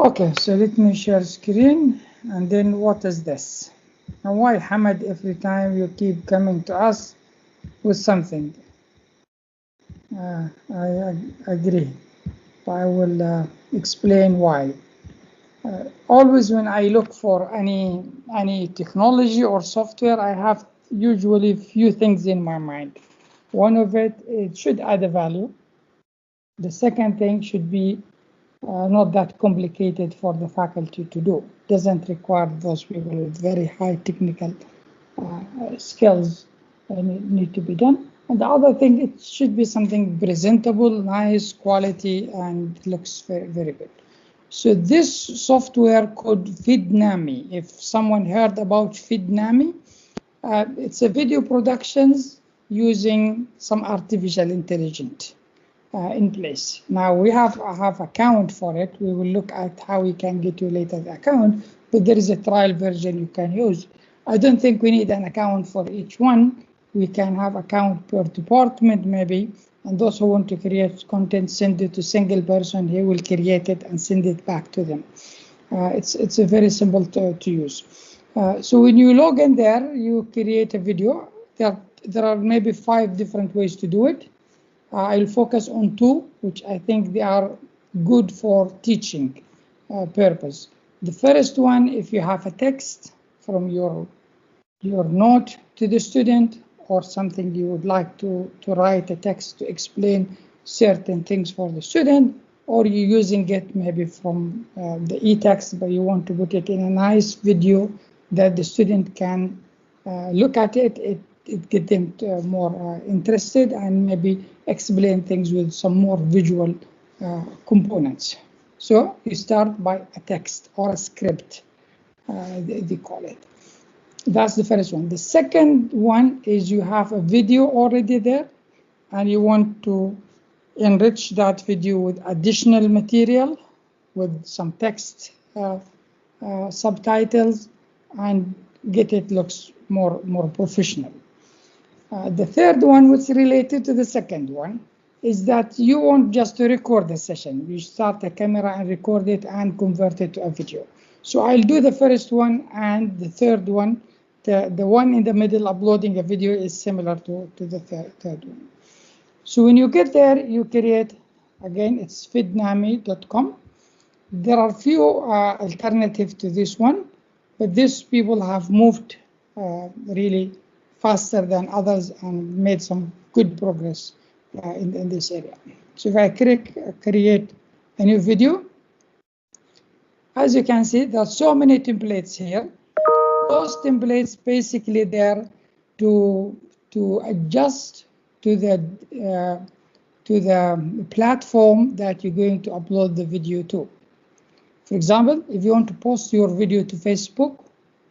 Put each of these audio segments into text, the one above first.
Okay, so let me share screen, and then what is this? And why, Hamad, every time you keep coming to us with something? I agree, but I will explain why. Always when I look for any technology or software, I have usually few things in my mind. One of it should add a value. The second thing should be not that complicated for the faculty to do. Doesn't require those people with very high technical skills need to be done. And the other thing, it should be something presentable, nice, quality, and looks very, very good. So this software called VidNami, if someone heard about VidNami, it's a video productions using some artificial intelligence in place. Now we have account for it. We will look at how we can get you later the account, but there is a trial version you can use. I don't think we need an account for each one. We can have account per department maybe, and those who want to create content, send it to single person. He will create it and send it back to them. It's a very simple to use. So when you log in there, you create a video. There are maybe 5 different ways to do it. I'll focus on 2, which I think they are good for teaching purpose. The first one, if you have a text from your note to the student, or something you would like to write a text to explain certain things for the student, or you're using it maybe from the e-text, but you want to put it in a nice video that the student can look at it get them more interested, and maybe explain things with some more visual components. So you start by a text or a script, they call it. That's the first one. The second one is you have a video already there, and you want to enrich that video with additional material, with some text, subtitles, and get it looks more professional. The third one, which is related to the second one, is that you want just to record the session. You start a camera and record it and convert it to a video. So I'll do the first one and the third one. The one in the middle, uploading a video, is similar to the third one. So when you get there, you create, again, it's vidnami.com. There are few alternatives to this one, but these people have moved really faster than others and made some good progress in this area. So if I create a new video, as you can see, there are so many templates here. Those templates basically there to adjust to the platform that you're going to upload the video to. For example, if you want to post your video to Facebook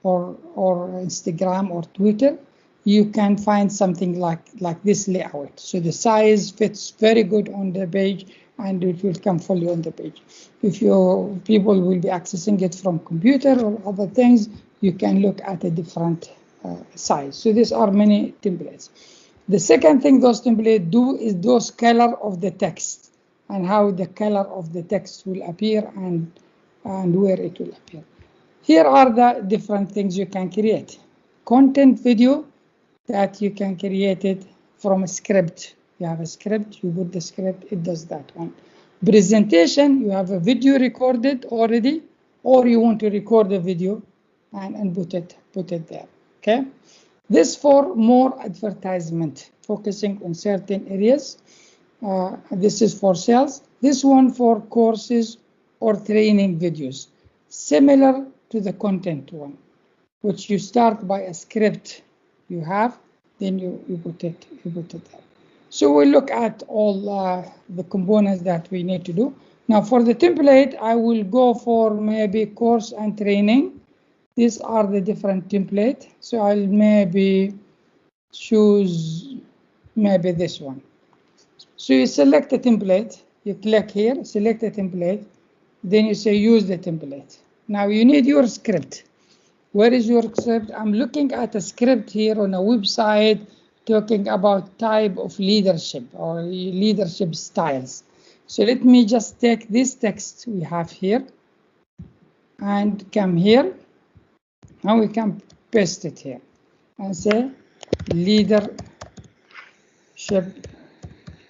or Instagram or Twitter, you can find something like this layout. So the size fits very good on the page, and it will come fully on the page. If your people will be accessing it from computer or other things, you can look at a different size. So these are many templates. The second thing those templates do is those color of the text, and how the color of the text will appear and where it will appear. Here are the different things you can create. Content video, that you can create it from a script. You have a script, you put the script, it does that one. Presentation, you have a video recorded already, or you want to record a video and put it there. Okay. This for more advertisement, focusing on certain areas. This is for sales. This one for courses or training videos, similar to the content one, which you start by a script you have, then you put it there. So we'll look at all the components that we need to do. Now for the template, I will go for maybe course and training. These are the different template. So I'll maybe choose maybe this one. So you select the template, you click here, select the template, then you say use the template. Now you need your script. Where is your script? I'm looking at a script here on a website talking about type of leadership or leadership styles. So let me just take this text we have here, and come here, and we can paste it here and say leadership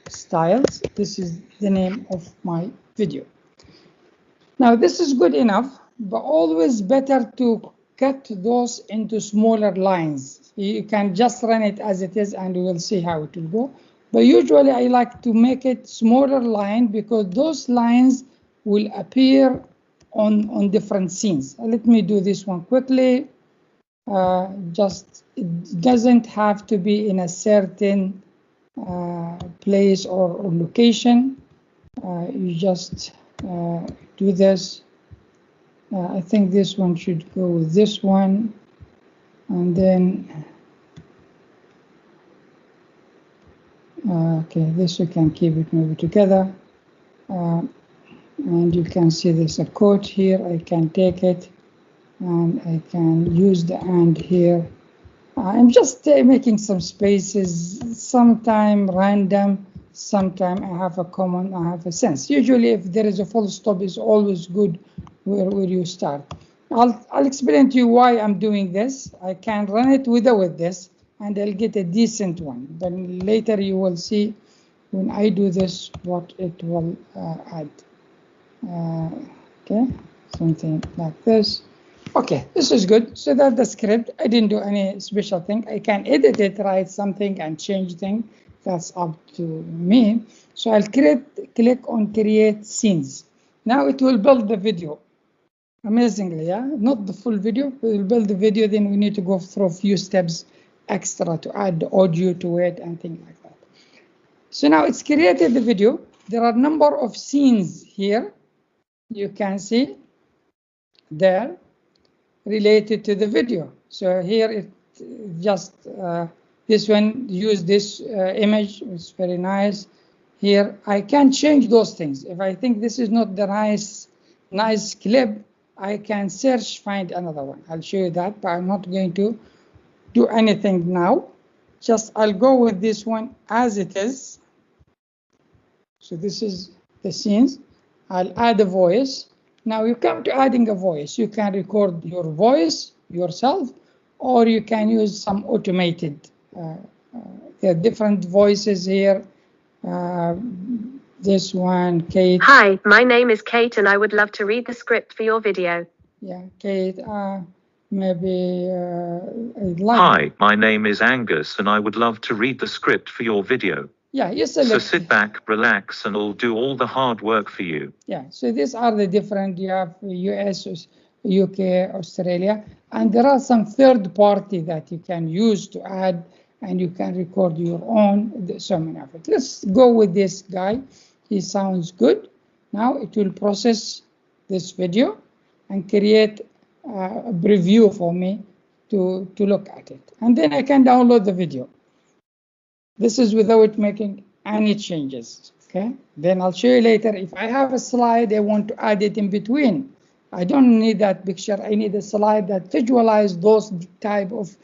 styles. This is the name of my video. Now this is good enough, but always better to cut those into smaller lines. You can just run it as it is and we will see how it will go. But usually I like to make it smaller line because those lines will appear on different scenes. Let me do this one quickly. It doesn't have to be in a certain place or location. You just do this. I think this one should go with this one, and then okay, this you can keep it maybe together, and you can see there's a quote here. I can take it and I can use the and here. I'm just making some spaces, sometime random, sometime I have a common, I have a sense. Usually if there is a full stop, it's always good where you start. I'll explain to you why I'm doing this. I can run it without this and I'll get a decent one. Then later you will see when I do this what it will add. Okay, something like this. Okay, this is good. So that's the script. I didn't do any special thing. I can edit it, write something, and change things. That's up to me. So I'll click on create scenes. Now it will build the video. Amazingly, yeah? Not the full video. It will build the video. Then we need to go through a few steps extra to add the audio to it and things like that. So now it's created the video. There are a number of scenes here. You can see there related to the video. So here it just this one use this image. It's very nice. Here I can change those things. If I think this is not the nice clip, I can search, find another one. I'll show you that, but I'm not going to do anything now. Just I'll go with this one as it is. So this is the scenes. I'll add a voice. Now you come to adding a voice. You can record your voice yourself, or you can use some automated. There are different voices here. This one, Kate. Hi, my name is Kate and I would love to read the script for your video. Yeah, Kate, maybe Hi, my name is Angus and I would love to read the script for your video. Yeah, you select. So sit back, relax, and I'll do all the hard work for you. Yeah, so these are the different, you have US, UK, Australia, and there are some third party that you can use to add, and you can record your own, so many of it. Let's go with this guy. He sounds good. Now it will process this video and create a preview for me to look at it. And then I can download the video. This is without making any changes, okay? Then I'll show you later. If I have a slide, I want to add it in between. I don't need that picture. I need a slide that visualize those type of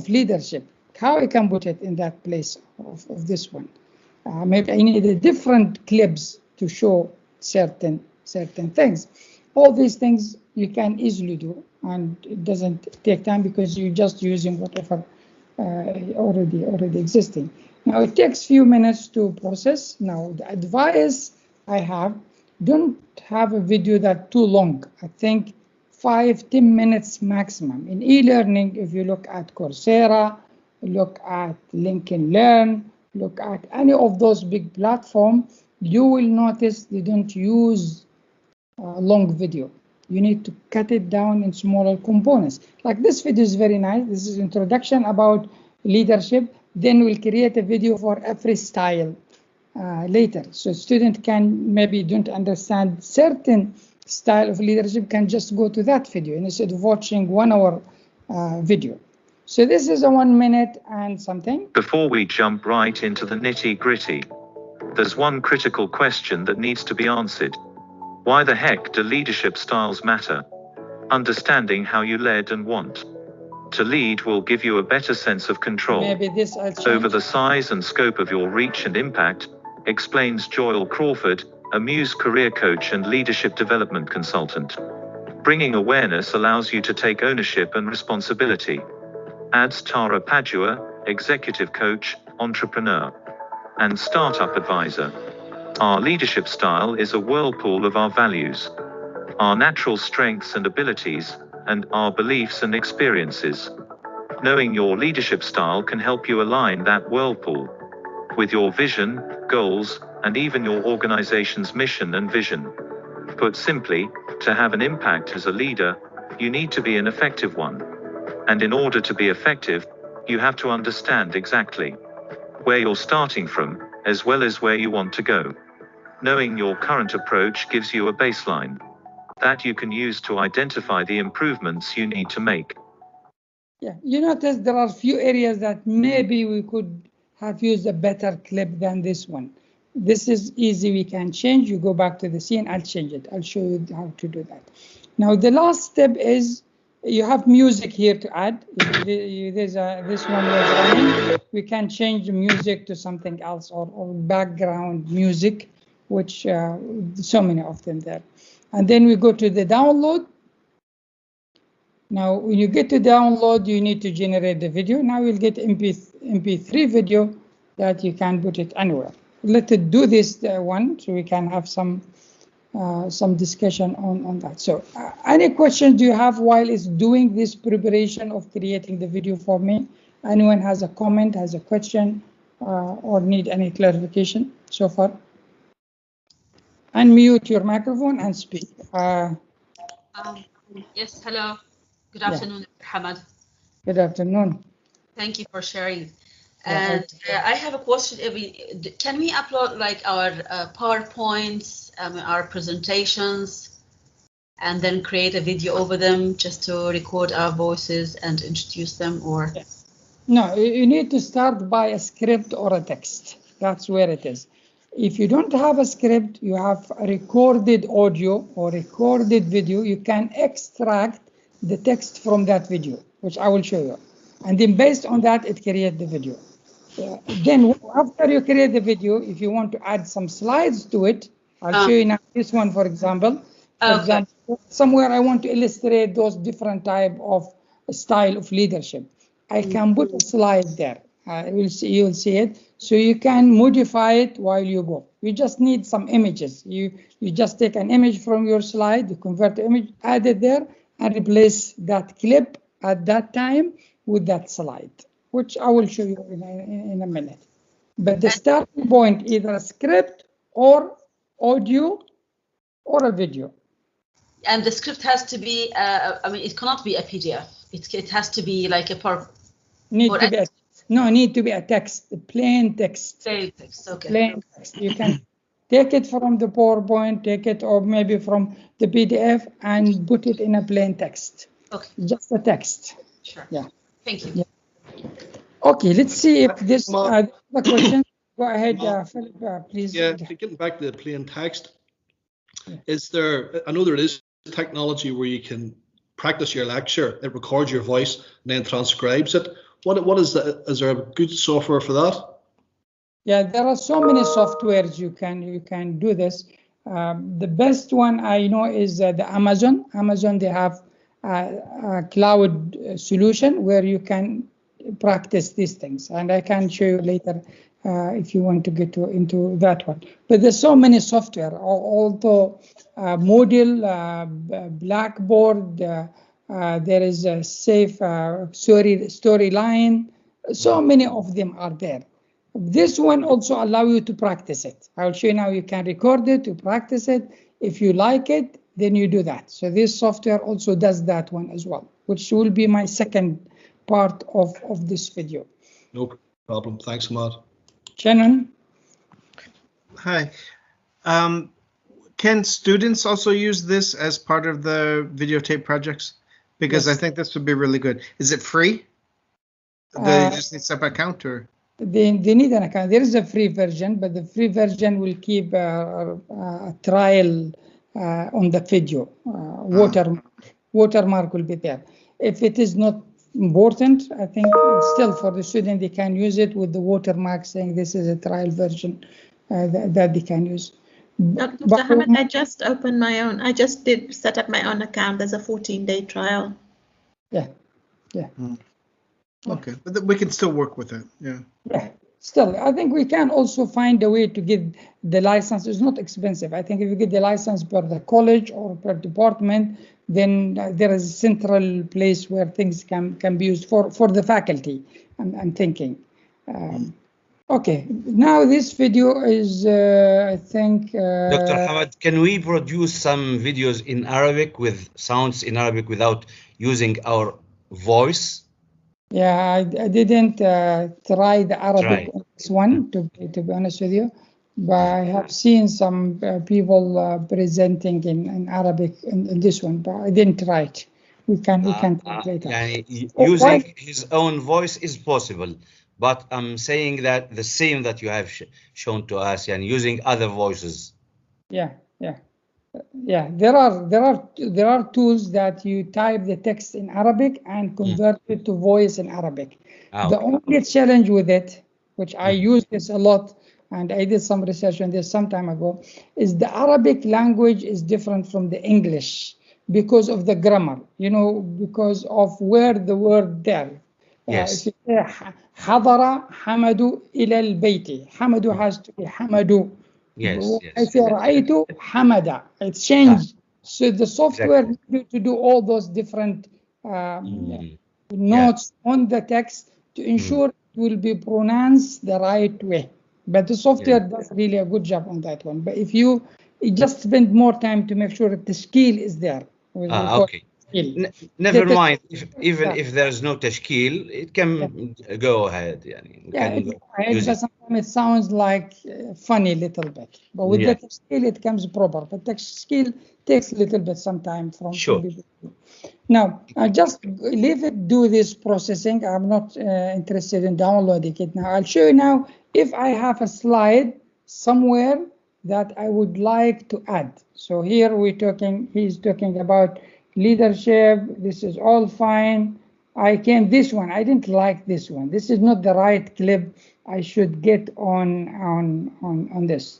leadership. How I can put it in that place of this one. Maybe I need a different clips to show certain things. All these things you can easily do, and it doesn't take time because you're just using whatever already existing. Now it takes few minutes to process. Now the advice I have, don't have a video that too long. I think 5-10 minutes maximum. In e-learning, if you look at Coursera, look at LinkedIn Learn, look at any of those big platforms, you will notice they don't use long video. You need to cut it down in smaller components. Like this video is very nice. This is introduction about leadership. Then we'll create a video for every style later. So student can maybe don't understand certain style of leadership, can just go to that video instead of watching 1 hour video. So this is a 1 minute and something. Before we jump right into the nitty-gritty, there's one critical question that needs to be answered. Why the heck do leadership styles matter? Understanding how you led and want to lead will give you a better sense of control over the size and scope of your reach and impact, explains Joel Crawford, a Muse career coach and leadership development consultant. Bringing awareness allows you to take ownership and responsibility. Adds Tara Padua, executive coach, entrepreneur, and startup advisor. Our leadership style is a whirlpool of our values, our natural strengths and abilities, and our beliefs and experiences. Knowing your leadership style can help you align that whirlpool with your vision, goals, and even your organization's mission and vision. Put simply, to have an impact as a leader, you need to be an effective one. And in order to be effective, you have to understand exactly where you're starting from, as well as where you want to go. Knowing your current approach gives you a baseline that you can use to identify the improvements you need to make. Yeah, you notice there are few areas that maybe we could have used a better clip than this one. This is easy, we can change. You go back to the scene, I'll change it. I'll show you how to do that. Now the last step is you have music here to add. This one was running. We can change the music to something else or background music, which so many of them there. And then we go to the download. Now, when you get to download, you need to generate the video. Now you'll get MP3 video that you can put it anywhere. Let's do this one so we can have some discussion on that. So any questions do you have while it's doing this preparation of creating the video for me? Anyone has a comment, has a question, or need any clarification so far? Unmute your microphone and speak. Yes, hello. Good afternoon, Hamad. Good afternoon. Thank you for sharing. And I have a question. Can we upload like our PowerPoints, our presentations, and then create a video over them just to record our voices and introduce them, or? No, you need to start by a script or a text. That's where it is. If you don't have a script, you have a recorded audio or recorded video, you can extract the text from that video, which I will show you. And then based on that, it creates the video. Then after you create the video, if you want to add some slides to it, I'll show you now this one, for example. For example, somewhere I want to illustrate those different type of style of leadership. I can put a slide there. You'll see it. So you can modify it while you go. You just need some images. You just take an image from your slide, you convert the image, add it there, and replace that clip at that time with that slide, which I will show you in a minute. But the starting point, either a script or audio or a video. And the script has to be, it cannot be a PDF. It has to be like a need to be a text, a plain text. Plain text, okay. Plain text. You can take it from the PowerPoint, take it, or maybe from the PDF and put it in a plain text. Okay. Just a text. Sure. Yeah. Thank you. Yeah. Okay, let's see if this the question. Go ahead, Philip, please. Yeah, getting back to the plain text. Is there? I know there is technology where you can practice your lecture. It records your voice and then transcribes it. What is that? Is there a good software for that? Yeah, there are so many softwares you can do this. The best one I know is the Amazon. Amazon, they have a cloud solution where you can practice these things, and I can show you later if you want to get into that one. But there's so many software, although Moodle, Blackboard, there is a safe Storyline. So many of them are there. This one also allow you to practice it. I'll show you now. You can record it, to practice it. If you like it, then you do that. So this software also does that one as well, which will be my second part of this video. No problem. Thanks, Matt. Shannon? Hi. Can students also use this as part of the videotape projects? Because yes. I think this would be really good. Is it free? They just need a separate account, or? They need an account. There is a free version, but the free version will keep a trial on the video. Watermark will be there. If it is not important, I think still for the student, they can use it with the watermark saying this is a trial version that they can use. Dr. Hamid, I just opened my own. I just did set up my own account. There's a 14-day trial. Yeah. Okay, but we can still work with it. Yeah. Yeah. Still, I think we can also find a way to get the license. It's not expensive. I think if you get the license per the college or per department, then there is a central place where things can be used for the faculty. I'm thinking. Okay, now this video is, I think. Dr. Hamad, can we produce some videos in Arabic with sounds in Arabic without using our voice? Yeah, I didn't try the Arabic on this one, to be honest with you, but I have seen some people presenting in Arabic in this one, but I didn't try it. We can try it later. Using his own voice is possible, but I'm saying that the same that you have shown to us, and using other voices. Yeah. There are tools that you type the text in Arabic and convert it to voice in Arabic. The only challenge with it, which I use this a lot, and I did some research on this some time ago, is the Arabic language is different from the English because of the grammar, because of where the word there. Yes. If you say حضر حمد إلى البيت, حمد has to be حمد. Yes. I say رأيت حمد. It's changed. So the software needs to do all those different notes on the text to ensure it will be pronounced the right way. But the software does really a good job on that one. But if you just spend more time to make sure that the skill is there. Okay. Never mind. If there's no tashkil, it can go ahead. But sometimes it sounds like funny a little bit. But with the tashkil, it comes proper. But tashkil takes a little bit some time from people. Now, I just leave it do this processing. I'm not interested in downloading it now. I'll show you now if I have a slide somewhere that I would like to add. So here he's talking about leadership. This is all fine. This one, I didn't like this one. This is not the right clip I should get on this.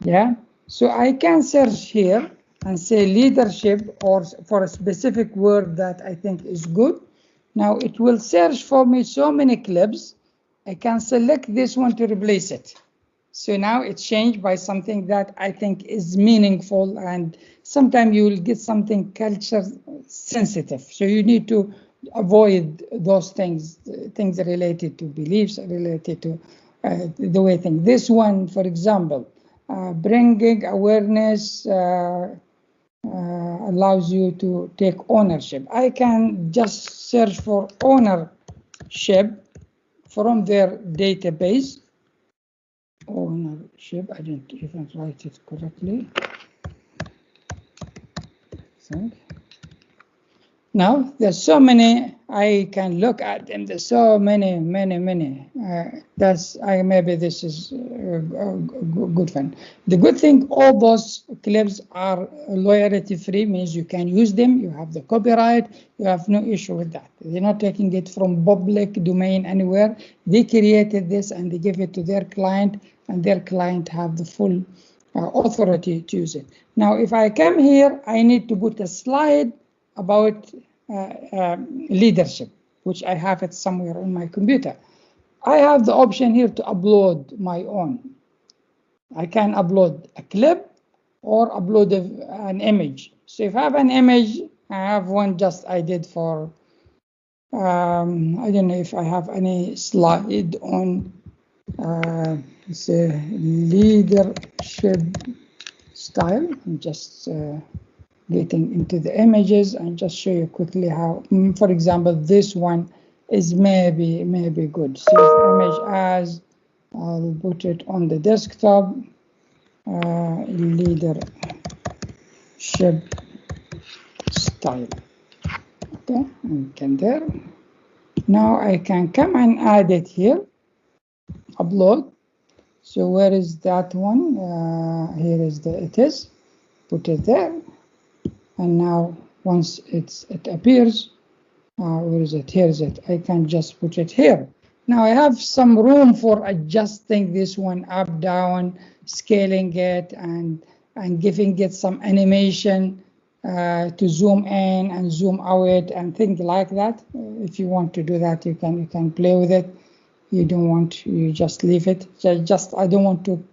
Yeah. So I can search here and say leadership or for a specific word that I think is good. Now it will search for me so many clips. I can select this one to replace it. So now it's changed by something that I think is meaningful, and sometimes you will get something culture sensitive. So you need to avoid those things related to beliefs, related to the way things. This one, for example, bringing awareness allows you to take ownership. I can just search for ownership from their database. Ownership, I didn't even write it correctly. Now there's so many I can look at them. There's so many. Maybe this is a good one. The good thing, all those clips are royalty free, means you can use them. You have the copyright. You have no issue with that. They're not taking it from public domain anywhere. They created this and they give it to their client, and their client have the full authority to use it. Now, if I come here, I need to put a slide about leadership, which I have it somewhere on my computer. I have the option here to upload my own. I can upload a clip or upload an image. So if I have an image, I have one just I did for, I don't know if I have any slide on leadership style. I'm just getting into the images and just show you quickly how, for example, this one is maybe good. Save image as, I'll put it on the desktop, leadership style. Okay, and there. Now I can come and add it here, upload. So where is that one? Here is it is. Put it there. And now once it appears, where is it? Here is it. I can just put it here. Now I have some room for adjusting this one up, down, scaling it, and and giving it some animation to zoom in and zoom out and things like that. If you want to do that, you can play with it. You don't want, you just leave it. I don't want to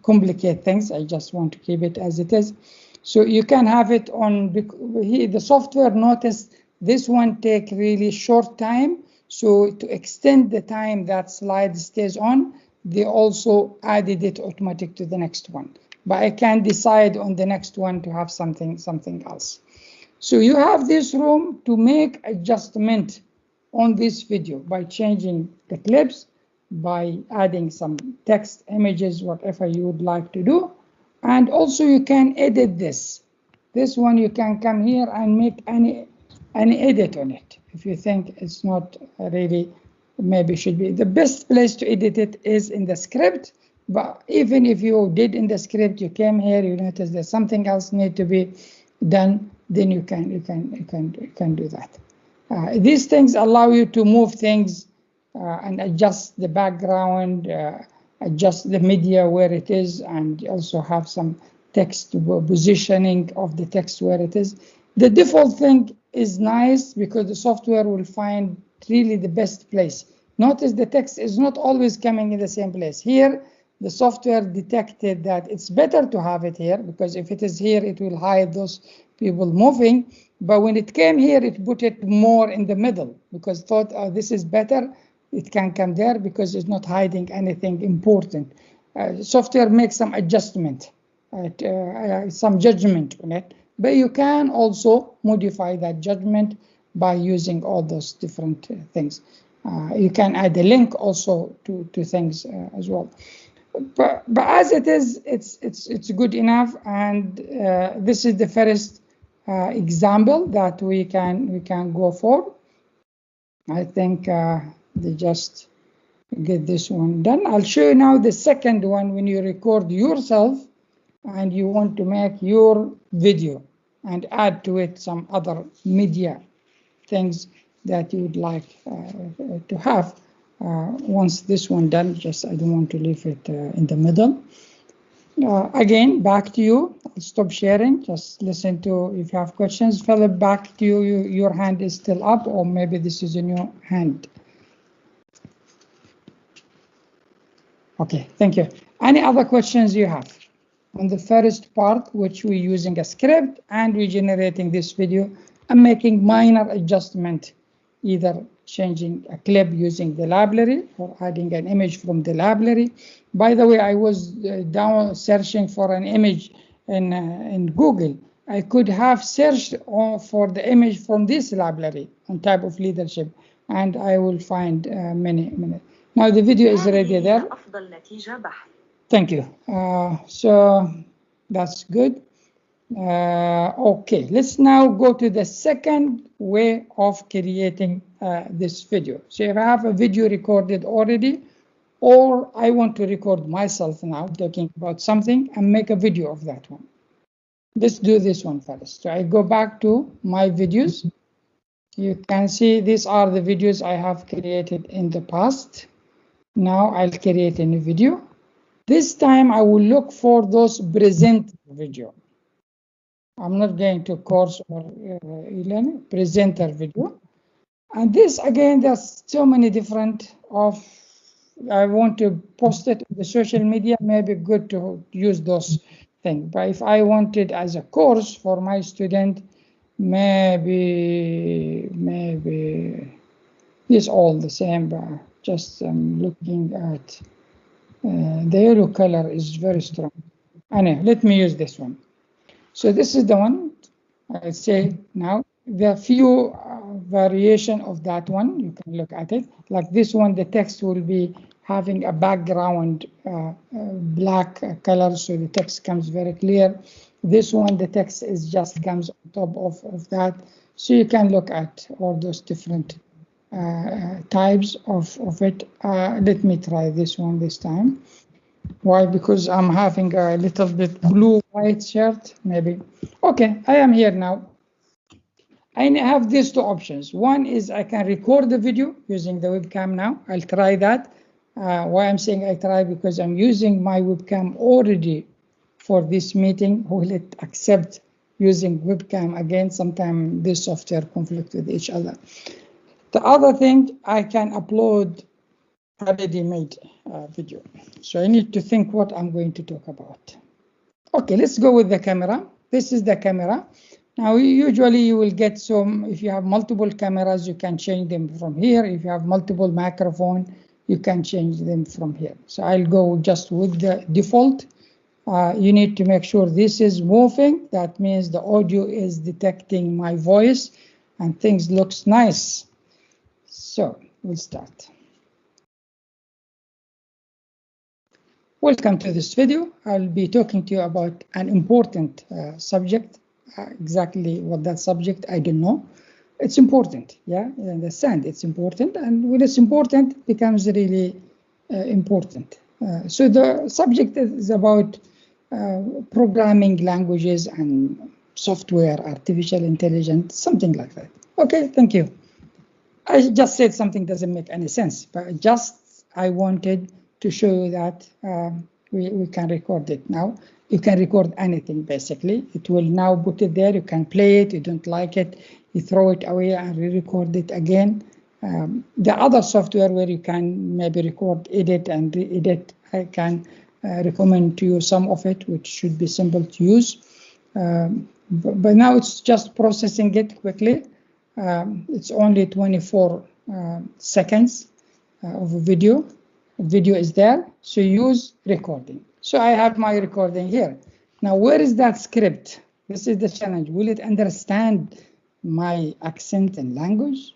complicate things. I just want to keep it as it is. So you can have it on, the software noticed this one take really short time. So to extend the time that slide stays on, they also added it automatic to the next one. But I can decide on the next one to have something else. So you have this room to make adjustment on this video by changing the clips, by adding some text, images, whatever you would like to do. And also you can edit this. This one you can come here and make any edit on it. If you think it's not really, maybe should be. The best place to edit it is in the script. But even if you did in the script, you came here, you notice there's something else need to be done, then you can do that. These things allow you to move things and adjust the background, adjust the media where it is, and also have some text positioning of the text where it is. The default thing is nice because the software will find really the best place. Notice the text is not always coming in the same place. Here, the software detected that it's better to have it here, because if it is here, it will hide those people moving. But when it came here, it put it more in the middle because thought, oh, this is better. It can come there because it's not hiding anything important. Software makes some adjustment, some judgment on it. But you can also modify that judgment by using all those different things. You can add a link also to things as well. But as it is, it's good enough, and this is the first example that we can go for. I think they just get this one done. I'll show you now the second one when you record yourself and you want to make your video and add to it some other media things that you would like to have. Once this one done, just I don't want to leave it in the middle. Again, back to you. I'll stop sharing. Just listen to if you have questions. Philip, back to you. Your hand is still up, or maybe this is a new hand. Okay, thank you. Any other questions you have on the first part, which we're using a script and we're generating this video and making minor adjustment, either changing a clip using the library or adding an image from the library. By the way, I was down searching for an image in Google. I could have searched for the image from this library on type of leadership, and I will find many. Now the video is already there. Thank you. So that's good. Okay, let's now go to the second way of creating this video. So if I have a video recorded already, or I want to record myself now talking about something and make a video of that one. Let's do this one first. So I go back to my videos. You can see these are the videos I have created in the past. Now I'll create a new video. This time I will look for those present video. I'm not going to course or e-learning, presenter video. And this, again, there's so many different of, I want to post it on the social media, maybe good to use those things. But if I want it as a course for my student, maybe it's all the same, but just looking at the yellow color is very strong. Anyway, let me use this one. So this is the one. I say now there are few variation of that one. You can look at it. Like this one, the text will be having a background black color, so the text comes very clear. This one, the text is just comes on top of that. So you can look at all those different types of it. Let me try this one this time. Why? Because I'm having a little bit blue-white shirt, maybe. Okay, I am here now. I have these two options. One is I can record the video using the webcam now. I'll try that. Why I'm saying I try, because I'm using my webcam already for this meeting? Will it accept using webcam? Again, sometimes this software conflict with each other. The other thing, I can upload a ready-made video. So I need to think what I'm going to talk about. Okay, let's go with the camera. This is the camera. Now, usually you will get some, if you have multiple cameras, you can change them from here. If you have multiple microphones, you can change them from here. So I'll go just with the default. You need to make sure this is moving. That means the audio is detecting my voice and things looks nice. So we'll start. Welcome to this video. I'll be talking to you about an important subject. Exactly what that subject, I don't know. It's important, yeah, you understand it's important, and when it's important, it becomes really important. So the subject is about programming languages and software, artificial intelligence, something like that. Okay, thank you. I just said something doesn't make any sense, but just I wanted to show you that we can record it now. You can record anything, basically. It will now put it there. You can play it. You don't like it, you throw it away and re-record it again. The other software where you can maybe record, edit, and re-edit, I can recommend to you some of it, which should be simple to use. But now it's just processing it quickly. It's only 24 seconds of a video. Video is there, so use recording. So I have my recording here. Now, where is that script? This is the challenge. Will it understand my accent and language?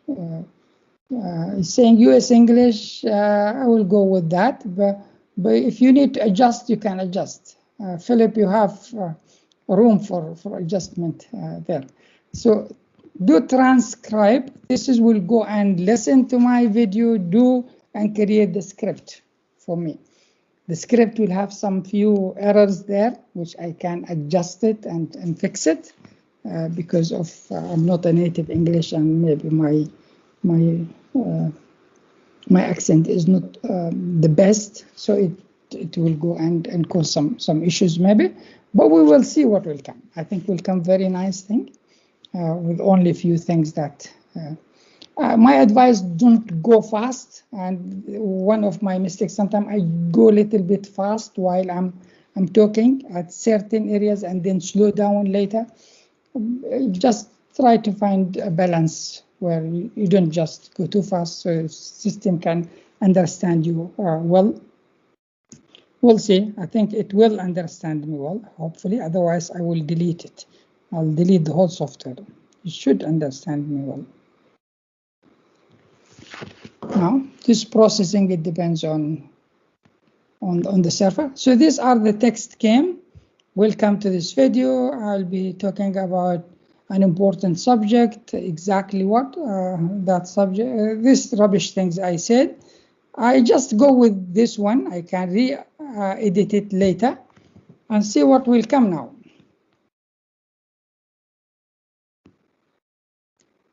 It's saying US English, I will go with that. But if you need to adjust, you can adjust. Philip, you have room for adjustment there. So do transcribe. This is will go and listen to my video, and create the script for me. The script will have some few errors there, which I can adjust it and fix it because of I'm not a native English, and maybe my accent is not the best, so it will go and cause some issues maybe. But we will see what will come. I think will come very nice thing with only a few things that. My advice, don't go fast. And one of my mistakes, sometimes I go a little bit fast while I'm talking at certain areas and then slow down later. Just try to find a balance where you don't just go too fast so the system can understand you well. We'll see. I think it will understand me well, hopefully. Otherwise, I will delete it. I'll delete the whole software. It should understand me well. Now, this processing, it depends on the server. So these are the text came. Welcome to this video. I'll be talking about an important subject. Exactly what that subject, this rubbish things I said. I just go with this one. I can edit it later and see what will come now.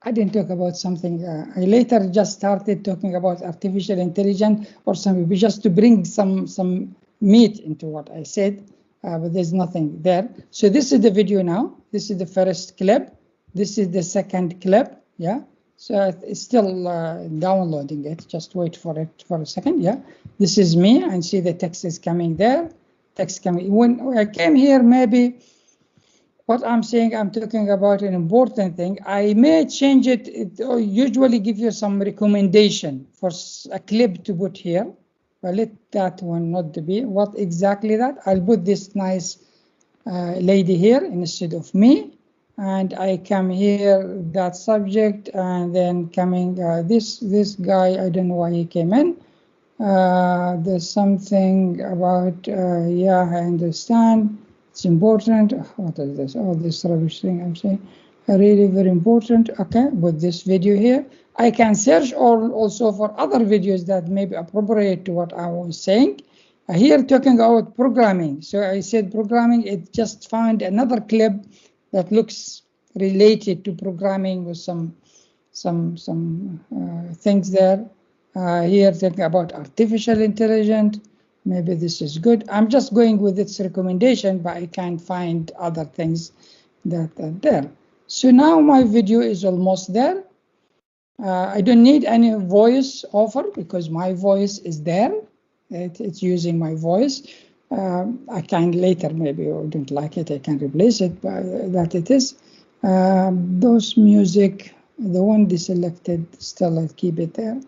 I didn't talk about something. I later just started talking about artificial intelligence or something, just to bring some meat into what I said, but there's nothing there. So this is the video now. This is the first clip. This is the second clip. Yeah. So it's still downloading it. Just wait for it for a second. Yeah. This is me, and see the text is coming there. Text coming. When I came here, maybe. What I'm saying, I'm talking about an important thing. I may change it. It usually give you some recommendation for a clip to put here. But let that one not to be. What exactly that? I'll put this nice lady here instead of me. And I come here, that subject, and then coming this guy, I don't know why he came in. There's something about, yeah, I understand. It's important. What is this? Oh, this rubbish thing I'm saying. Really very important. Okay, with this video here, I can search also for other videos that may be appropriate to what I was saying. Here talking about programming. So I said programming. It just found another clip that looks related to programming with some things there. Here talking about artificial intelligence. maybe this is good. I'm just going with its recommendation, but I can't find other things that are there. So now my video is almost there. I don't need any voice over because my voice is there. It's using my voice. I can later, maybe I don't like it, I can replace it, but that it is. Those music, the one deselected, still I'll keep it there.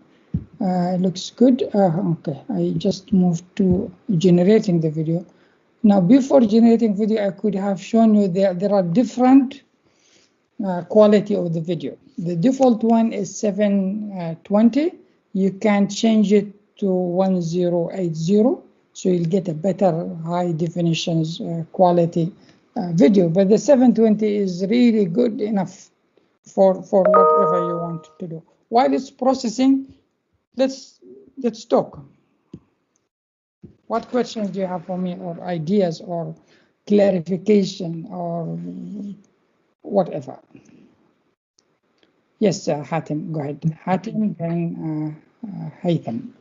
It looks good. Okay, I just moved to generating the video. Now, before generating video, I could have shown you there are different quality of the video. The default one is 720. You can change it to 1080, so you'll get a better high definitions quality video. But the 720 is really good enough for whatever you want to do. While it's processing, let's talk. What questions do you have for me, or ideas, or clarification, or whatever? Yes, Hatim, go ahead. Hatim, then Haytham.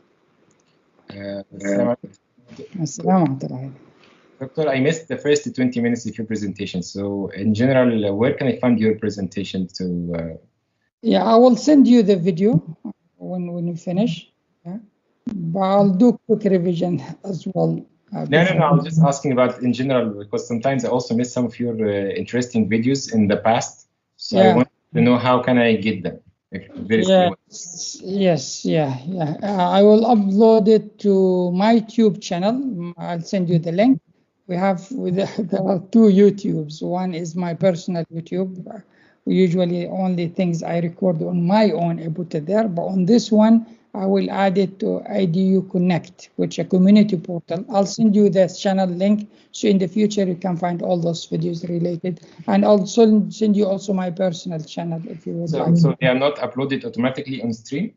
Assalamu alaikum. Doctor, I missed the first 20 minutes of your presentation. So in general, where can I find your presentation to? Yeah, I will send you the video when you finish. Yeah. But I'll do quick revision as well. No, I was just asking about in general, because sometimes I also miss some of your interesting videos in the past. So I want to know how can I get them. Yes, I will upload it to my YouTube channel. I'll send you the link. There are two YouTubes. One is my personal YouTube. Usually only things I record on my own, I put it there. But on this one, I will add it to IDU Connect, which is a community portal. I'll send you the channel link, so in the future you can find all those videos related. And I'll send you also my personal channel if you would like. So they are not uploaded automatically on stream?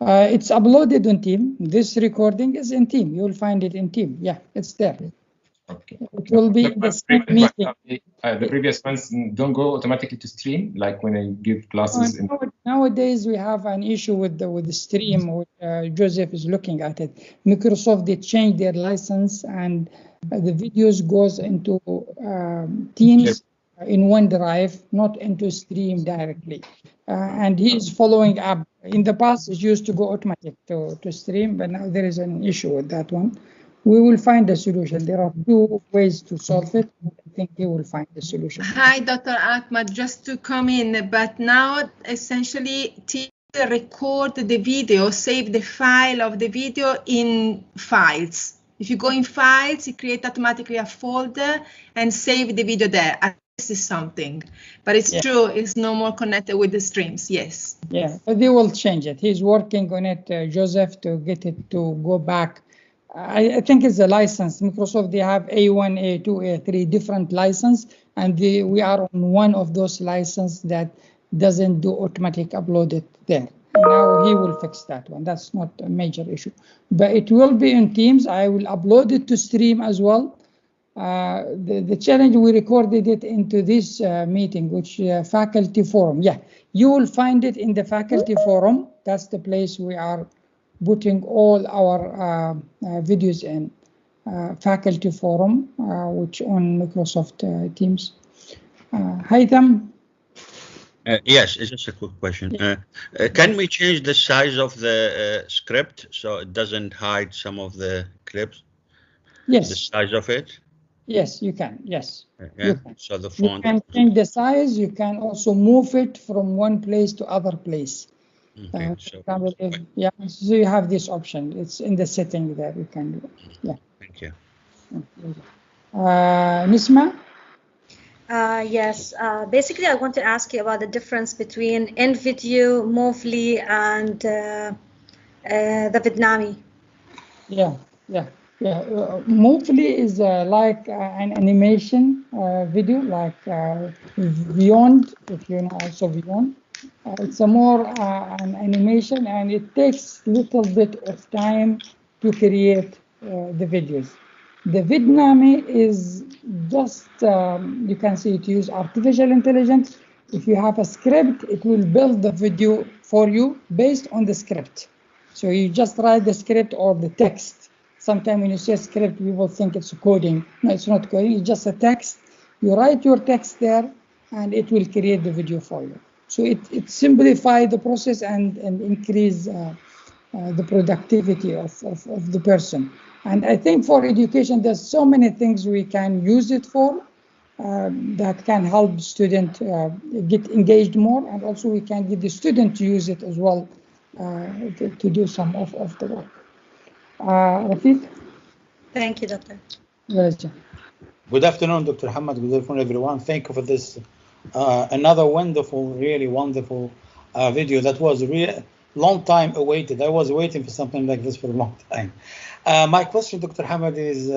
It's uploaded on Team. This recording is in Team. You'll find it in Team. Yeah, it's there. Okay. It will be the same meeting. The previous ones don't go automatically to stream, like when I give classes. Nowadays we have an issue with the stream. Joseph is looking at it. Microsoft, they changed their license, and the videos goes into Teams in OneDrive, not into stream directly. And he is following up. In the past, it used to go automatic to stream, but now there is an issue with that one. We will find a solution. There are two ways to solve it. I think he will find the solution. Hi, Dr. Ahmad, just to come in, but now essentially record the video, save the file of the video in files. If you go in files, you create automatically a folder and save the video there. This is something, but it's true, it's no more connected with the streams. Yes. Yeah, but they will change it. He's working on it, Joseph, to get it to go back. I think it's a license. Microsoft, they have A1, A2, A3 different license, and we are on one of those licenses that doesn't do automatic upload it there. Now he will fix that one. That's not a major issue, but it will be in Teams. I will upload it to stream as well. The challenge, we recorded it into this meeting, which faculty forum. Yeah, you will find it in the faculty forum. That's the place we are putting all our videos in. Faculty forum, which on Microsoft Teams. Haytham? Yes, it's just a quick question. Can we change the size of the script so it doesn't hide some of the clips? Yes. The size of it? Yes, you can. Yes. Yeah. You can. So the font. You can change the size. You can also move it from one place to other place. Okay, so you have this option. It's in the setting there. You can do it. Yeah. Thank you. Nisma? Yes. Basically, I want to ask you about the difference between InVideo, Movely, and the VidNami. Yeah. Movely is like an animation video, like Beyond, if you know also Beyond. It's a more an animation, and it takes little bit of time to create the videos. The VidNami is just, you can see it use artificial intelligence. If you have a script, it will build the video for you based on the script. So you just write the script or the text Sometimes when you say script, people think it's coding. No, it's not coding. It's just a text. You write your text there, and it will create the video for you. So it simplifies the process and increase the productivity of the person. And I think for education, there's so many things we can use it for that can help student get engaged more, and also we can get the student to use it as well to do some of the work. Rafiq? Thank you, Doctor. Good afternoon, Dr. Hamad. Good afternoon, everyone. Thank you for this another wonderful, really wonderful video that was really long time awaited. I was waiting for something like this for a long time. My question, Dr. Hamad, is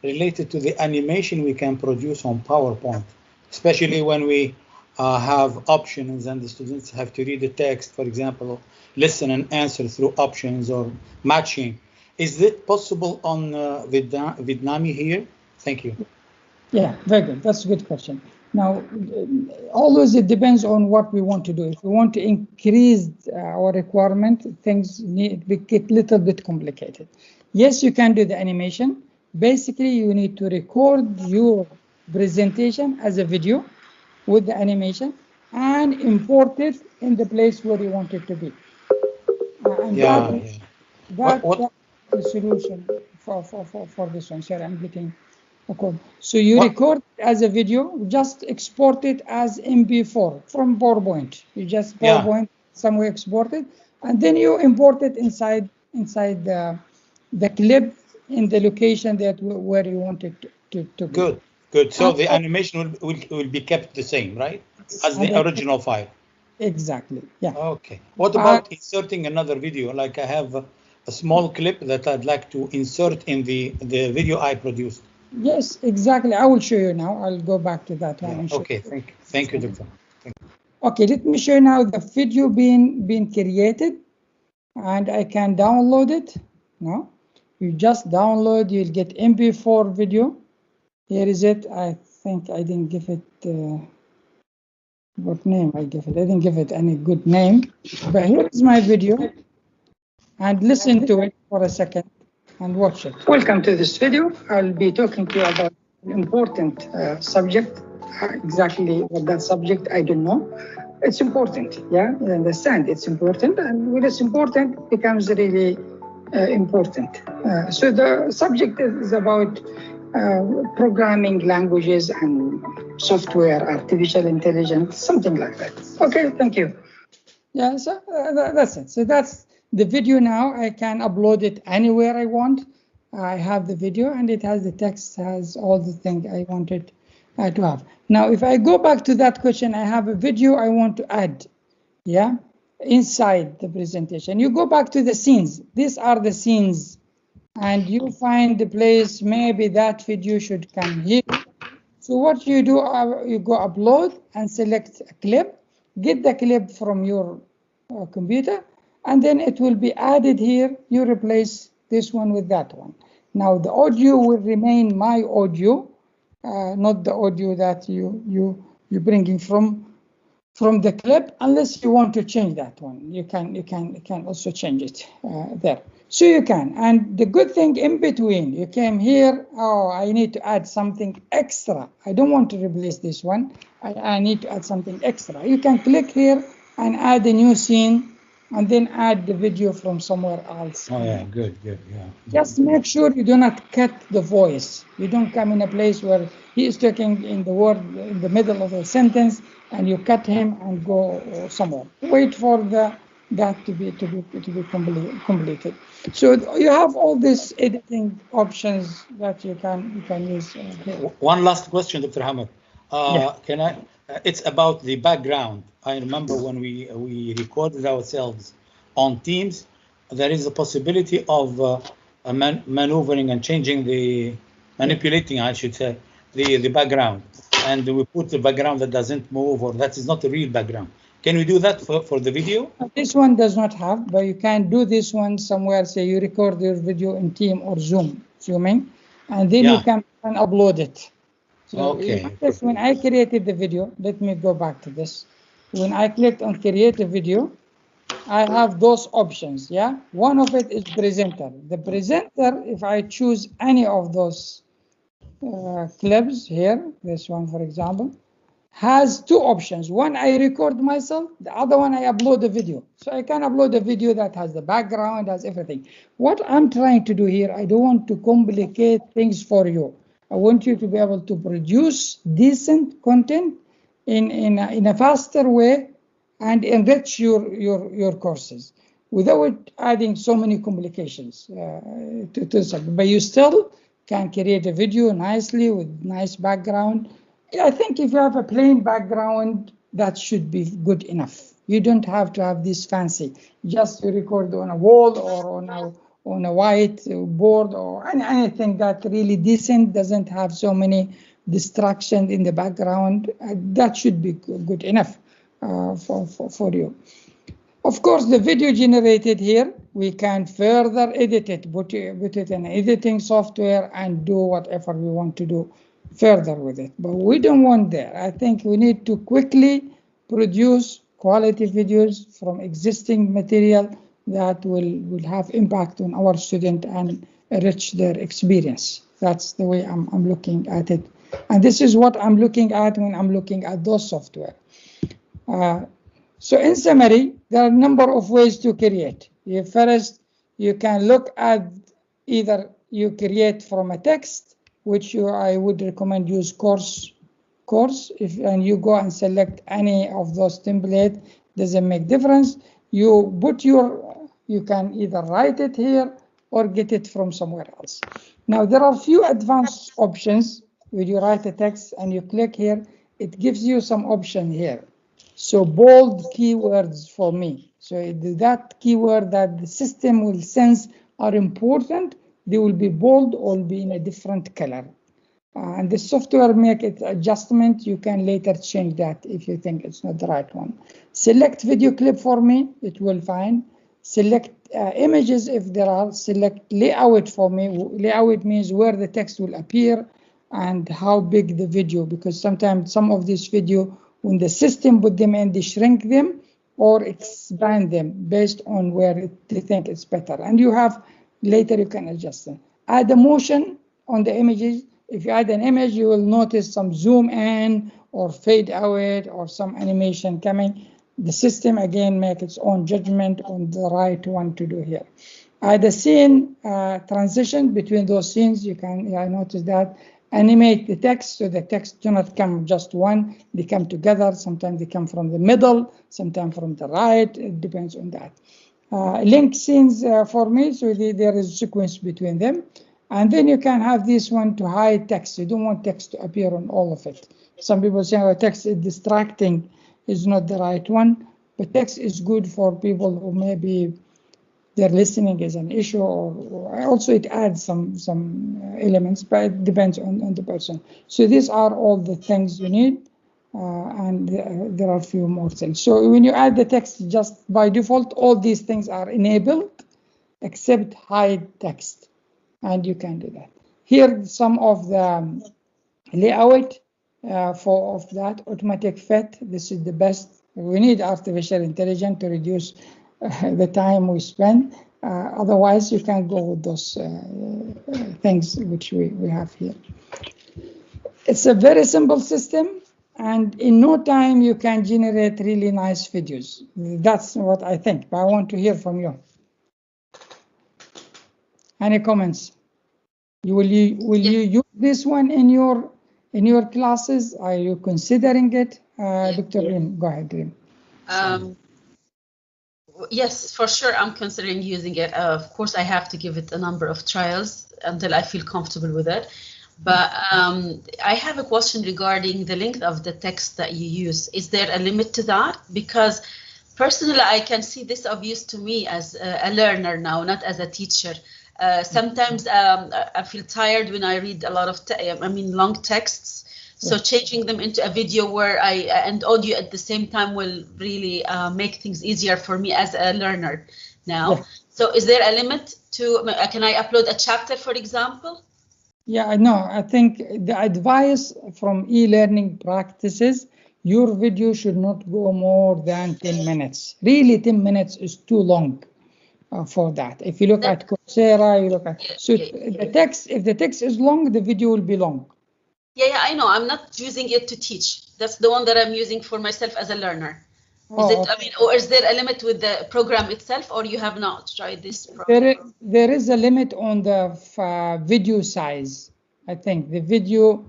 related to the animation we can produce on PowerPoint, especially when we have options and the students have to read the text, for example, listen and answer through options or matching. Is it possible on VidNami here? Thank you. Yeah, very good. That's a good question. Now, always it depends on what we want to do. If we want to increase our requirement, things need to get a little bit complicated. Yes, you can do the animation. Basically, you need to record your presentation as a video with the animation and import it in the place where you want it to be. And that's the solution for this one. Sorry, I'm getting a call. So you record it as a video, just export it as MP4 from PowerPoint. You just PowerPoint somewhere export it, and then you import it inside the clip in the location that where you want it to be. Good. So the animation will be kept the same, right? As the original file. Exactly. Yeah. Okay. What about inserting another video? Like I have a small clip that I'd like to insert in the video I produced. Yes, exactly. I will show you now. I'll go back to that one. Okay. Thank you, Doctor. Okay. Let me show you now the video being created, and I can download it now. You just download. You'll get MP4 video. Here is it. I think I didn't give it. What name I give it? I didn't give it any good name. But here is my video, and listen to it for a second and watch it. Welcome to this video. I'll be talking to you about an important subject. Exactly what that subject, I don't know. It's important, yeah? You understand it's important, and when it's important, it becomes really important. So the subject is about programming languages and software, artificial intelligence, something like that. Okay, thank you. Yeah, so that's it. So that's the video now. I can upload it anywhere I want. I have the video, and it has the text, has all the things I wanted to have. Now, if I go back to that question, I have a video I want to add, yeah, inside the presentation. You go back to the scenes. These are the scenes, and you find the place, maybe that video should come here. So what you do, you go upload and select a clip, get the clip from your computer, and then it will be added here. You replace this one with that one. Now the audio will remain my audio, not the audio that you're bringing from the clip, unless you want to change that one. You can also change it there. So you can. And the good thing in between, you came here, I need to add something extra. I don't want to replace this one. I need to add something extra. You can click here and add a new scene, and then add the video from somewhere else. Oh yeah, good, yeah. Just make sure you do not cut the voice. You don't come in a place where he is talking in the middle of a sentence, and you cut him and go somewhere. Wait for that to be completed. So you have all these editing options that you can use. One last question, Dr. Hamad. Can I? It's about the background. I remember when we recorded ourselves on Teams, there is a possibility of maneuvering and manipulating, I should say, the background. And we put the background that doesn't move, or that is not a real background. Can we do that for the video? This one does not have, but you can do this one somewhere. Say you record your video in Team or Zooming, and then you can upload it. So okay. When I created the video, let me go back to this. When I clicked on create a video, I have those options, yeah? One of it is presenter. The presenter, if I choose any of those clips here, this one, for example, has two options. One, I record myself. The other one, I upload the video. So I can upload a video that has the background, has everything. What I'm trying to do here, I don't want to complicate things for you. I want you to be able to produce decent content in a faster way and enrich your courses without adding so many complications to something. But you still can create a video nicely with nice background. I think if you have a plain background, that should be good enough. You don't have to have this fancy. Just you record on a wall or on a white board or anything that really decent, doesn't have so many distractions in the background. That should be good enough for you. Of course, the video generated here, we can further edit it, put it in editing software and do whatever we want to do further with it. But we don't want that. I think we need to quickly produce quality videos from existing material that will have impact on our student and enrich their experience. That's the way I'm looking at it. And this is what I'm looking at when I'm looking at those software. So in summary, there are a number of ways to create. First, you can look at either you create from a text, which I would recommend use course, and you go and select any of those templates, doesn't make difference. You can either write it here or get it from somewhere else. Now there are few advanced options. When you write a text and you click here, it gives you some option here. So bold keywords for me. So that keyword that the system will sense are important, they will be bold or be in a different color. And the software make it adjustment. You can later change that if you think it's not the right one. Select video clip for me, it will find. Select images if there are. Select layout for me. Layout means where the text will appear and how big the video, because sometimes some of this video, when the system put them in, they shrink them or expand them based on where they think it's better. And you have, later you can adjust them. Add a motion on the images. If you add an image, you will notice some zoom in or fade out or some animation coming. The system, again, make its own judgment on the right one to do here. Add a scene transition between those scenes. You can notice that. Animate the text, so the text do not come just one, they come together. Sometimes they come from the middle, sometimes from the right, it depends on that. Link scenes for me, so there is a sequence between them. And then you can have this one to hide text. You don't want text to appear on all of it. Some people say, oh, text is distracting, is not the right one, but text is good for people who maybe their listening is an issue, or also it adds some elements, but it depends on the person. So these are all the things you need, and there are a few more things. So when you add the text, just by default, all these things are enabled except hide text, and you can do that. Here, some of the layout of that automatic fit. This is the best. We need artificial intelligence to reduce the time we spend. Otherwise, you can go with those things which we have here. It's a very simple system, and in no time you can generate really nice videos. That's what I think, but I want to hear from you. Any comments? Will you use this one in your classes? Are you considering it? Dr. Reem, go ahead, Reem. Yes, for sure, I'm considering using it. Of course, I have to give it a number of trials until I feel comfortable with it. But I have a question regarding the length of the text that you use. Is there a limit to that? Because personally, I can see this of use to me as a learner now, not as a teacher. Sometimes I feel tired when I read a lot of, long texts. So changing them into a video where and audio at the same time will really make things easier for me as a learner now. Yeah. So is there a limit to, can I upload a chapter, for example? Yeah, no, I think the advice from e-learning practices, your video should not go more than 10 minutes. Really, 10 minutes is too long for that. If you look at Coursera, you look at, so the text, if the text is long, the video will be long. Yeah, I know. I'm not using it to teach. That's the one that I'm using for myself as a learner. Is it, I mean, or is there a limit with the program itself, or you have not tried this program? There is a limit on the video size. I think the video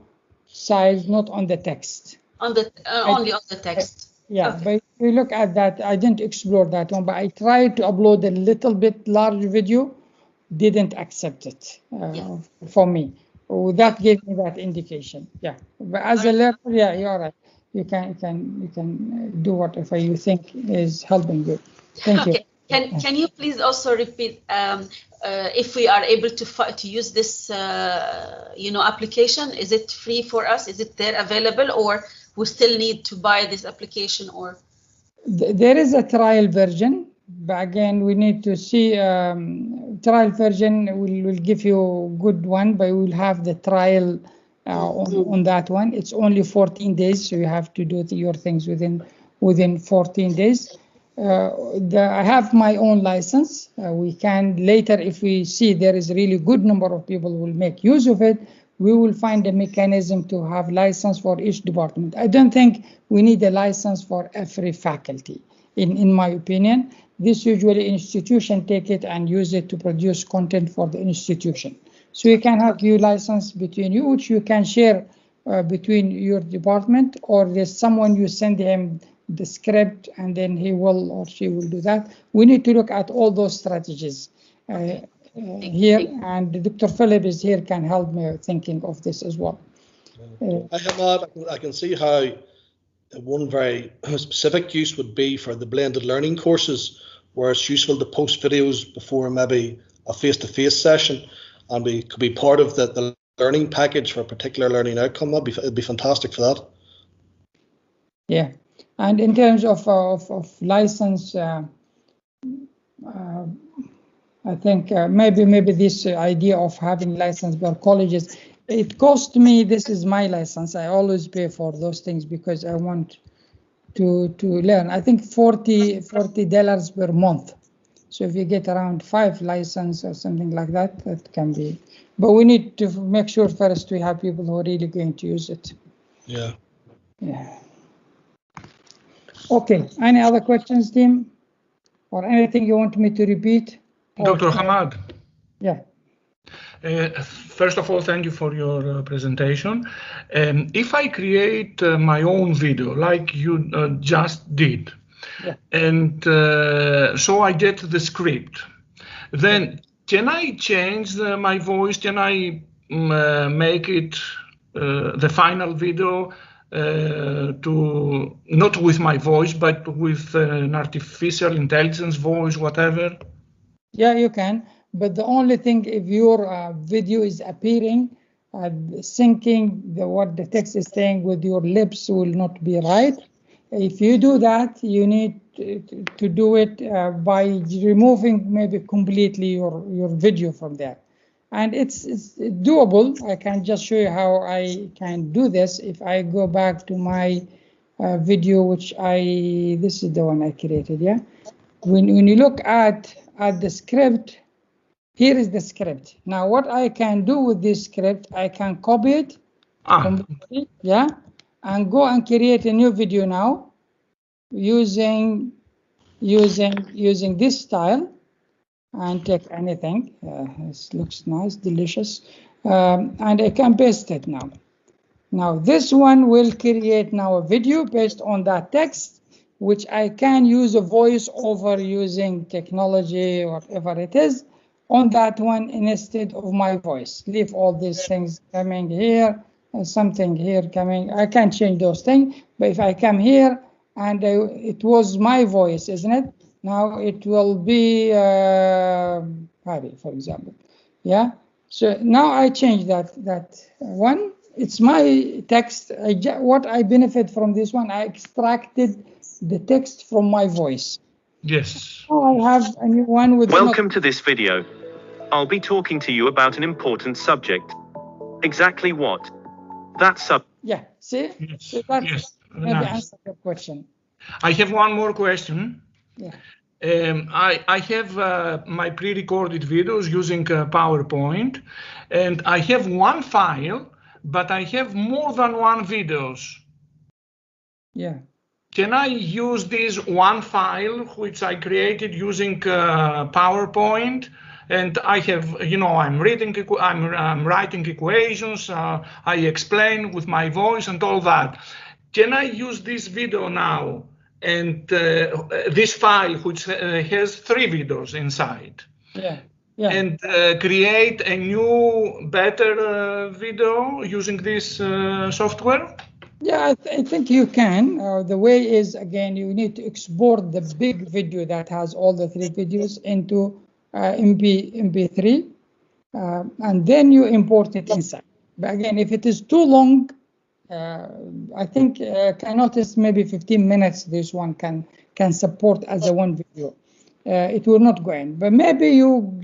size, not on the text. On the only on the text. Yeah, okay. but if you look at that, I didn't explore that one, but I tried to upload a little bit large video, didn't accept it for me. That gave me that indication. Yeah, but as a learner, yeah, you're right. You can do whatever you think is helping you. Thank you. Can you please also repeat if we are able to use this application? Is it free for us? Is it there available, or we still need to buy this application? Or there is a trial version, but again we need to see. Trial version will give you a good one, but we'll have the trial on that one. It's only 14 days, so you have to do your things within 14 days. I have my own license. We can later, if we see there is really good number of people who will make use of it, we will find a mechanism to have license for each department. I don't think we need a license for every faculty, in my opinion. This usually institution take it and use it to produce content for the institution. So you can have your license between you, which you can share between your department, or there's someone you send him the script and then he will or she will do that. We need to look at all those strategies here, and Dr. Philip is here, can help me thinking of this as well. I can see how one very specific use would be for the blended learning courses, where it's useful to post videos before maybe a face-to-face session, and could be part of the learning package for a particular learning outcome. It'd be fantastic for that. Yeah, and in terms of license, I think maybe this idea of having license for colleges, it cost me. This is my license. I always pay for those things because I want to learn. I think $40 per month. So if you get around 5 license or something like that, that can be. But we need to make sure first we have people who are really going to use it. Yeah. Yeah. Okay. Any other questions, team? Or anything you want me to repeat? Dr. Hamad. Yeah. First of all, thank you for your presentation. If I create my own video like you just did, yeah. And so I get the script, then can I change my voice? Can I make it the final video to not with my voice, but with an artificial intelligence voice, whatever? Yeah, you can. But the only thing, if your video is appearing, syncing what the text is saying with your lips will not be right. If you do that, you need to do it by removing maybe completely your video from there. And it's doable. I can just show you how I can do this. If I go back to my video, which this is the one I created, yeah? When you look at the script, here is the script. Now, what I can do with this script, I can copy it completely, yeah, and go and create a new video now using this style, and take anything. This looks nice, delicious, and I can paste it now. Now, this one will create now a video based on that text, which I can use a voice over using technology or whatever it is on that one instead of my voice. Leave all these things coming here and something here coming. I can change those things, but if I come here and it was my voice, isn't it? Now it will be Harry, for example. Yeah. So now I change that one. It's my text. What I benefit from this one, I extracted the text from my voice. Yes. Now I have a new one with. Welcome to this video. I'll be talking to you about an important subject. Exactly what? That Yeah. See. Yes. So maybe Nice. answer your question. I have one more question. Yeah. I have my pre-recorded videos using PowerPoint, and I have one file, but I have more than one videos. Yeah. Can I use this one file which I created using PowerPoint? And I have, you know, I'm writing equations. I explain with my voice and all that. Can I use this video now and this file which has 3 videos inside? Yeah. Yeah. And create a new, better video using this software? Yeah, I think you can. The way is, again, you need to export the big video that has all the 3 videos into MP3, and then you import it inside. But again, if it is too long, I think I noticed maybe 15 minutes this one can support as a one video. It will not go in, but maybe you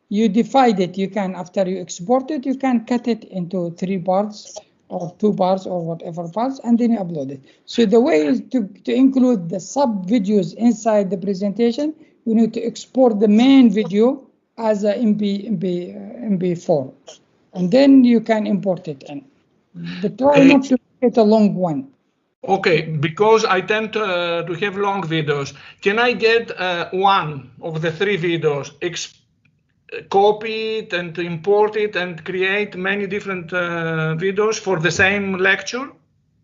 divide it. You can, after you export it, you can cut it into 3 parts or 2 parts or whatever parts, and then you upload it. So the way is to include the sub videos inside the presentation. You need to export the main video as a MP4, and then you can import it in. But try not to make it a long one. Okay, because I tend to have long videos. Can I get one of the 3 videos, copy it and import it and create many different videos for the same lecture?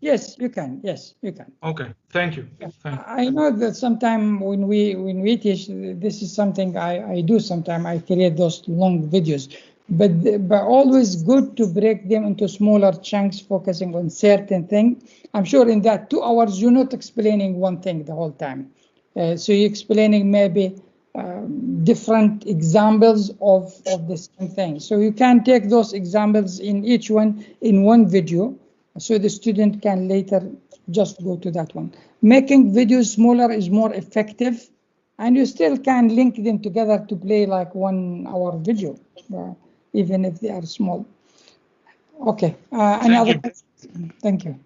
Yes, you can. Yes, you can. Okay, thank you. Thank you. I know that sometimes when we teach, this is something I do sometimes. I create those long videos, but always good to break them into smaller chunks, focusing on certain thing. I'm sure in that 2 hours you're not explaining one thing the whole time, so you're explaining maybe different examples of the same thing. So you can take those examples in each one in one video, so the student can later just go to that one. Making videos smaller is more effective, and you still can link them together to play like 1 hour video, even if they are small. Okay, any other questions? Thank you.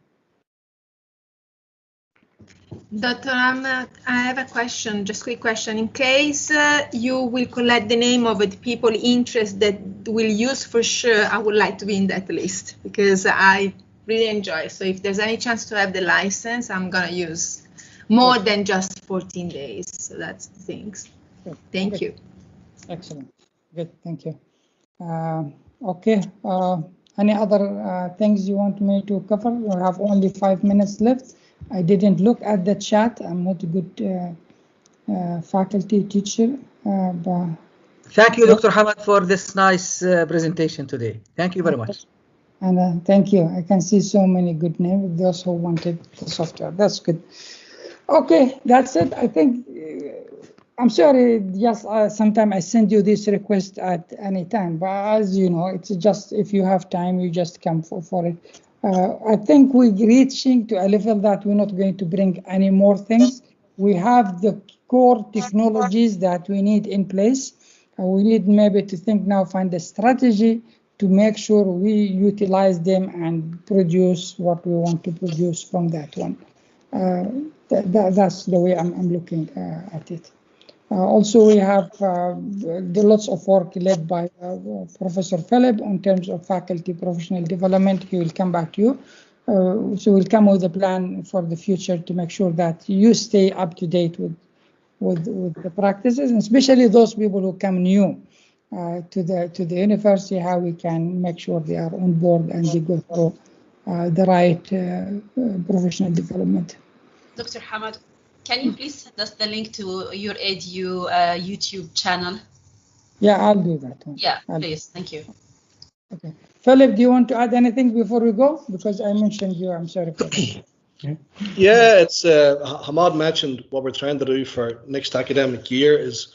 Dr. Ahmed, I have a question, just quick question. In case you will collect the name of the people interested that will use, for sure, I would like to be in that list because I really enjoy. So if there's any chance to have the license, I'm gonna use more than just 14 days. So that's the things. Thank you. Excellent. Good. Thank you. Okay. Any other things you want me to cover? We have only 5 minutes left. I didn't look at the chat. I'm not a good faculty teacher. But thank you, Dr. Hamad, for this nice presentation today. Thank you very much. And thank you. I can see so many good names, those who wanted the software. That's good. Okay, that's it. I think, I'm sorry, just sometimes I send you this request at any time, but as you know, it's just, if you have time, you just come for it. I think we're reaching to a level that we're not going to bring any more things. We have the core technologies that we need in place. We need maybe to think now, find a strategy to make sure we utilize them and produce what we want to produce from that one. That's the way I'm looking at it. Also, we have lots of work led by Professor Philip in terms of faculty professional development. He will come back to you. So we'll come with a plan for the future to make sure that you stay up to date with the practices, and especially those people who come new to the university, how we can make sure they are on board and they go through the right professional development. Dr. Hamad, can you please send us the link to your Edu YouTube channel? Yeah, I'll do that one. Yeah, please. Thank you. Okay. Philip, do you want to add anything before we go? Because I mentioned you, I'm sorry for that. Yeah, it's Hamad mentioned what we're trying to do for next academic year is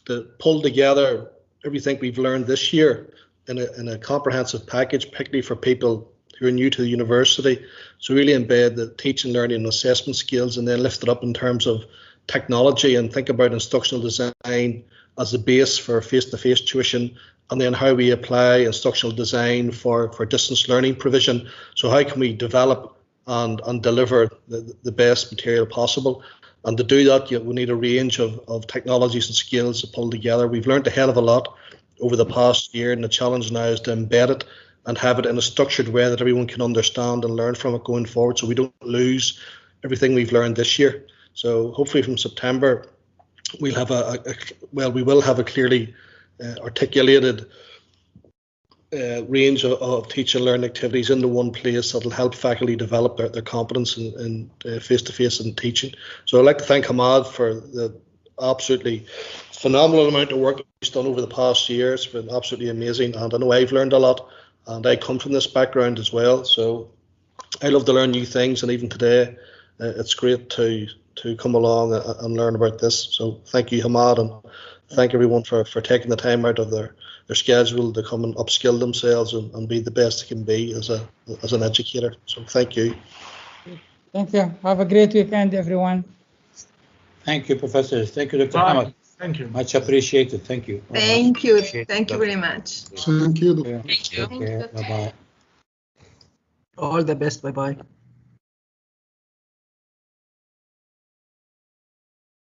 to pull together everything we've learned this year in a comprehensive package, particularly for people who are new to the university. So really embed the teaching, learning and assessment skills, and then lift it up in terms of technology and think about instructional design as the base for face-to-face tuition, and then how we apply instructional design for distance learning provision. So how can we develop and deliver the best material possible. And to do that, we need a range of technologies and skills to pull together. We've learned a hell of a lot over the past year, and the challenge now is to embed it and have it in a structured way that everyone can understand and learn from it going forward, so we don't lose everything we've learned this year. So hopefully from September, we'll have we will have a clearly articulated range of teach and learn activities into one place that'll help faculty develop their competence in face-to-face and teaching. So I'd like to thank Hamad for the absolutely phenomenal amount of work he's done over the past year. It's been absolutely amazing, and I know I've learned a lot, and I come from this background as well, so I love to learn new things, and even today it's great to come along and learn about this. So thank you, Hamad, and thank everyone for taking the time out of their schedule to come and upskill themselves and be the best they can be as an educator. So thank you. Thank you. Have a great weekend, everyone. Thank you, Professor. Thank you, Dr. Hamad. Thank you. Much appreciated. Thank you. Thank you. Thank you very much. Thank you. Take care. Bye-bye. All the best. Bye-bye.